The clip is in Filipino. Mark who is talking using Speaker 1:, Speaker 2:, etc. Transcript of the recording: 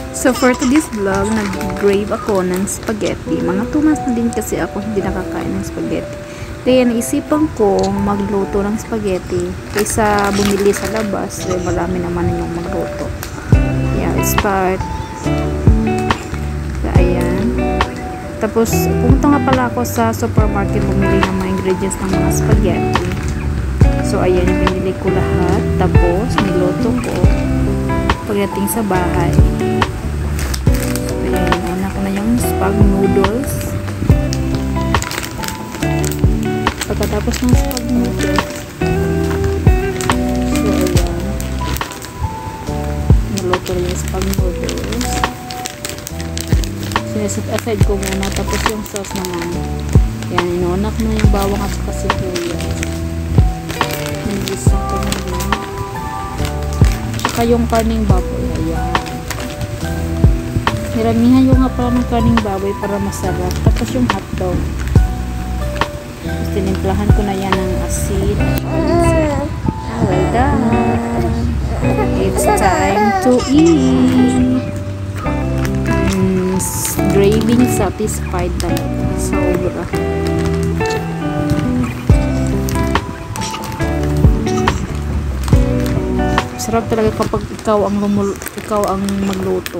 Speaker 1: So for today's vlog, nag-grave ako ng spaghetti. Mga 2 months na din kasi ako hindi nakakain ng spaghetti. Kaya naisipan kong magluto ng spaghetti kaysa bumili sa labas. Kaya marami naman yung magluto. Yeah, start. So, ayan. Tapos, pumunta nga pala ako sa supermarket bumili ng mga ingredients ng mga spaghetti. So, ayan, binili ko lahat. Tapos, niluto ko pagdating sa bahay. Ayan, una ko na yung spag noodles. Pagkatapos ng spag noodles, so ayan, niluto rin yung spag noodles. Sineset aside ko muna. Tapos yung sauce naman, yan, inunak na yung bawang at saka sibuyas. Nagisa ko na yun. Saka yung karning baboy, ayan. Niramihan yung nga pala ng karning baboy para masarap. Tapos yung hotdog, tinimplahan ko na yan ng asin. Well done. It's time to eat. Craving satisfied talaga. Sobra. Sarap talaga kapag ikaw ang magluto.